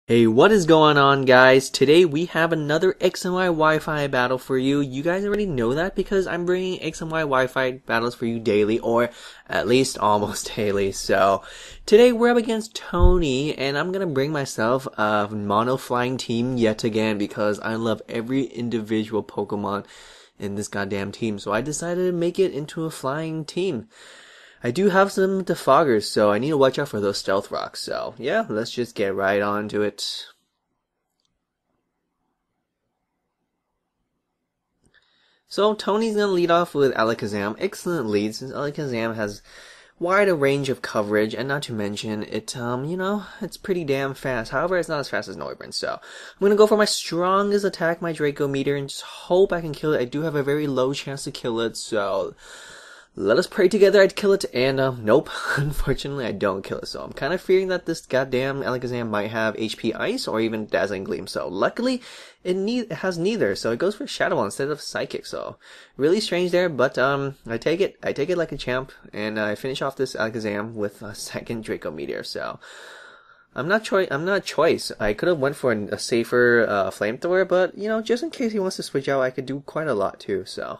Hey, what is going on, guys? Today we have another X and Y Wi-Fi battle for you. You guys already know that because I'm bringing X and Y Wi-Fi battles for you daily, or at least almost daily. So today we're up against Tony, and I'm gonna bring myself a mono flying team yet again because I love every individual Pokemon in this goddamn team. So I decided to make it into a flying team. I do have some defoggers, so I need to watch out for those stealth rocks. So yeah, let's just get right on to it. So Tony's gonna lead off with Alakazam. Excellent lead, since Alakazam has wide a range of coverage, and not to mention it, it's pretty damn fast. However, it's not as fast as Noivern, so I'm gonna go for my strongest attack, my Draco Meteor, and just hope I can kill it. I do have a very low chance to kill it, so let us pray together I'd kill it, and nope, unfortunately I don't kill it, so I'm kind of fearing that this goddamn Alakazam might have HP Ice or even Dazzling Gleam, so luckily it has neither, so it goes for Shadow Ball instead of Psychic, so really strange there, but I take it like a champ, and I finish off this Alakazam with a second Draco Meteor, so I'm not choice. I could have went for a safer Flamethrower, but just in case he wants to switch out, I could do quite a lot too, so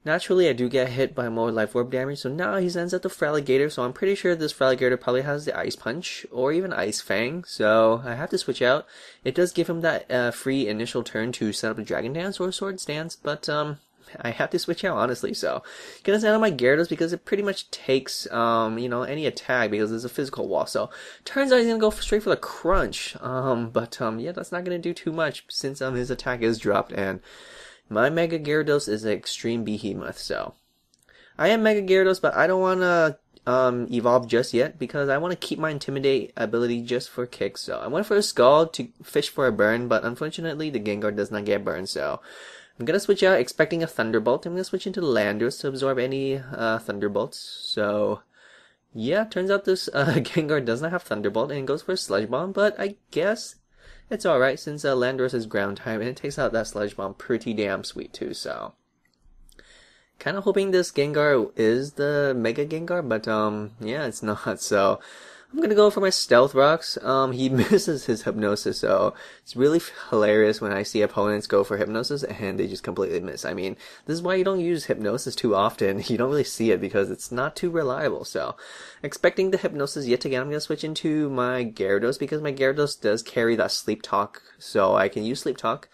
naturally, I do get hit by more Life Orb damage, so now he sends out the Feraligatr, so I'm pretty sure this Feraligatr probably has the Ice Punch, or even Ice Fang, so I have to switch out. It does give him that free initial turn to set up a Dragon Dance or Swords Dance, but I have to switch out, honestly, so gonna send out my Gyarados because it pretty much takes, any attack because it's a physical wall, so turns out he's gonna go straight for the Crunch, yeah, that's not gonna do too much since his attack is dropped, and my Mega Gyarados is an Extreme Behemoth, so I am Mega Gyarados, but I don't want to evolve just yet because I want to keep my Intimidate ability just for kicks. So I went for a Skull to fish for a burn, but unfortunately the Gengar does not get burned, so I'm going to switch out expecting a Thunderbolt. I'm going to switch into Landorus to absorb any Thunderbolts, so yeah, turns out this Gengar does not have Thunderbolt and goes for a Sludge Bomb, but I guess it's alright since Landorus is ground type and it takes out that Sludge Bomb pretty damn sweet too, so kind of hoping this Gengar is the Mega Gengar, but yeah, it's not, so I'm gonna go for my Stealth Rocks. He misses his Hypnosis, so it's really hilarious when I see opponents go for Hypnosis and they just completely miss. I mean, this is why you don't use Hypnosis too often. You don't really see it because it's not too reliable, so expecting the Hypnosis yet again, I'm gonna switch into my Gyarados because my Gyarados does carry that Sleep Talk, so I can use Sleep Talk.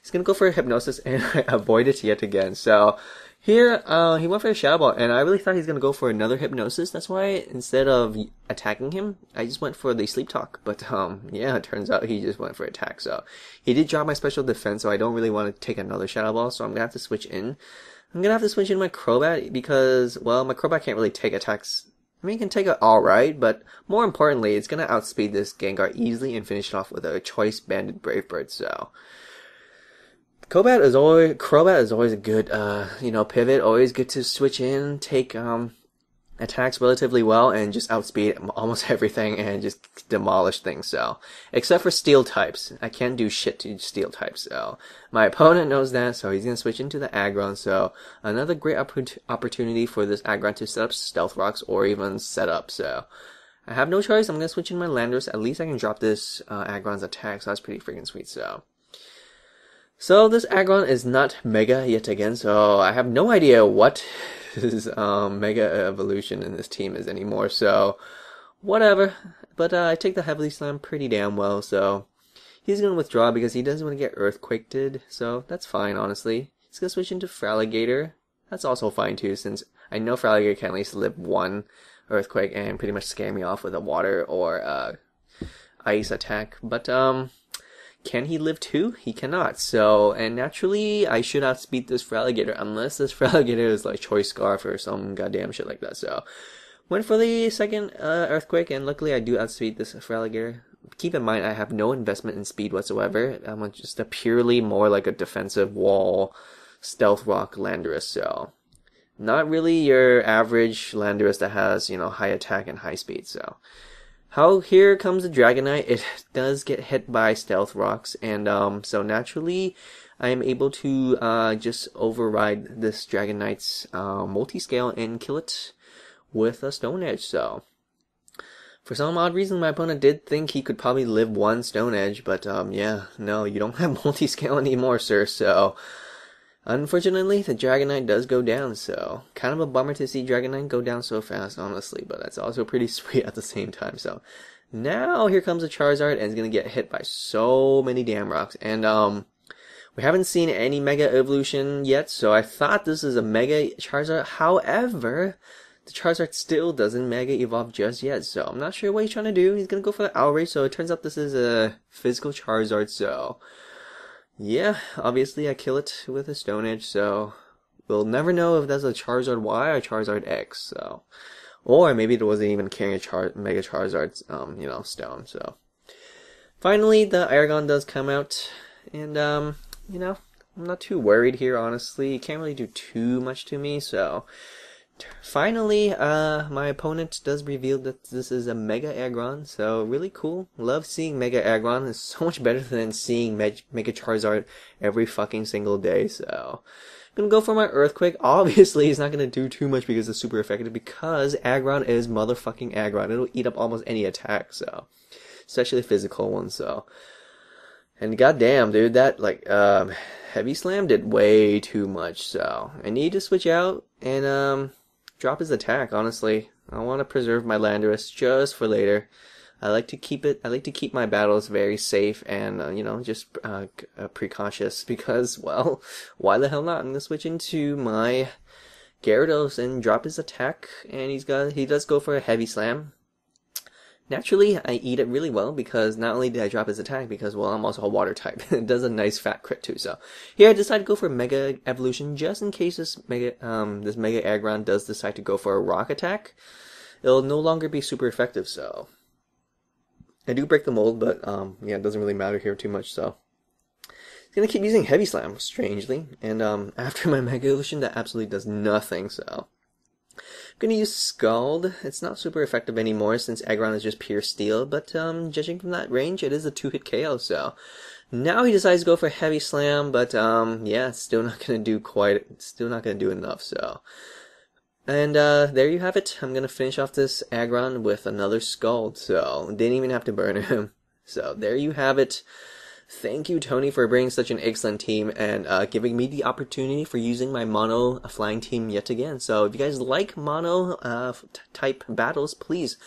He's gonna go for a Hypnosis and I avoid it yet again, so here, he went for a Shadow Ball, and I really thought he was going to go for another Hypnosis. That's why, instead of attacking him, I just went for the Sleep Talk. But, yeah, it turns out he just went for attack. So, he did drop my special defense, so I don't really want to take another Shadow Ball, so I'm going to have to switch in. I'm going to have to switch in my Crobat because, well, my Crobat can't really take attacks. I mean, he can take it alright, but more importantly, it's going to outspeed this Gengar easily and finish it off with a Choice Banded Brave Bird, so Crobat is always a good, pivot. Always good to switch in, take attacks relatively well, and just outspeed almost everything and just demolish things. So, except for Steel types, I can't do shit to Steel types. So, my opponent knows that, so he's gonna switch into the Aggron. So, another great opportunity for this Aggron to set up Stealth Rocks or even set up. So, I have no choice. I'm gonna switch in my Landorus. At least I can drop this Aggron's attack. So that's pretty freaking sweet. So this Aggron is not Mega yet again, so I have no idea what his Mega evolution in this team is anymore, so whatever. But I take the Heavily Slam pretty damn well, so he's going to withdraw because he doesn't want to get Earthquaked, so that's fine, honestly. He's going to switch into Feraligatr. That's also fine too, since I know Feraligatr can at least live one Earthquake and pretty much scare me off with a Water or Ice attack, but can he live two? He cannot. So, and naturally, I should outspeed this Feraligatr unless this Feraligatr is like Choice Scarf or some goddamn shit like that. So, went for the second Earthquake, and luckily I do outspeed this Feraligatr. Keep in mind, I have no investment in speed whatsoever. I'm just a purely more like a defensive wall Stealth Rock Landorus. So, not really your average Landorus that has, high attack and high speed. So, here comes the Dragonite. It does get hit by Stealth Rocks, and so naturally I am able to just override this Dragonite's multi-scale and kill it with a Stone Edge. So For some odd reason, my opponent did think he could probably live one Stone Edge, but yeah, no, you don't have multi-scale anymore, sir, so unfortunately, the Dragonite does go down, so kind of a bummer to see Dragonite go down so fast, honestly, but that's also pretty sweet at the same time, so now here comes a Charizard, and it's gonna get hit by so many damn rocks, and we haven't seen any Mega Evolution yet, so I thought this is a Mega Charizard. However, the Charizard still doesn't Mega Evolve just yet, so I'm not sure what he's trying to do. He's gonna go for the Outrage, so it turns out this is a physical Charizard, so yeah, obviously I kill it with a Stone Edge, so we'll never know if that's a Charizard Y or Charizard X, so. Or maybe it wasn't even carrying a Mega Charizard, you know, Stone, so. Finally, the Aggron does come out, and, you know, I'm not too worried here, honestly. It can't really do too much to me, so finally, my opponent does reveal that this is a Mega Aggron, so really cool. Love seeing Mega Aggron. It's so much better than seeing Mega Charizard every fucking single day, so I'm gonna go for my Earthquake. Obviously, it's not gonna do too much because it's super effective, because Aggron is motherfucking Aggron. It'll eat up almost any attack, so especially physical ones, so. And goddamn, dude, that, like, Heavy Slam did way too much, so I need to switch out and, drop his attack, honestly. I want to preserve my Landorus just for later. I like to keep my battles very safe and, you know, just, precautious, because, well, why the hell not? I'm gonna switch into my Gyarados and drop his attack, and he does go for a Heavy Slam. Naturally, I eat it really well, because not only did I drop his attack, because, well, I'm also a water type. It does a nice fat crit too, so. Here I decided to go for Mega Evolution, just in case this Mega Aggron does decide to go for a rock attack. It'll no longer be super effective, so. I do break the mold, but, yeah, it doesn't really matter here too much, so. It's gonna keep using Heavy Slam, strangely, and, after my Mega Evolution, that absolutely does nothing, so. I'm gonna use Scald. It's not super effective anymore since Aggron is just pure steel, but judging from that range, it is a 2-hit KO, so. Now he decides to go for Heavy Slam, but yeah, it's still not gonna do enough, so. And there you have it. I'm gonna finish off this Aggron with another Scald, so didn't even have to burn him. So there you have it. Thank you, Tony, for bringing such an excellent team and giving me the opportunity for using my mono flying team yet again. So if you guys like mono type battles, please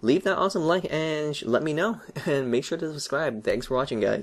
leave that awesome like and let me know. And make sure to subscribe. Thanks for watching, guys.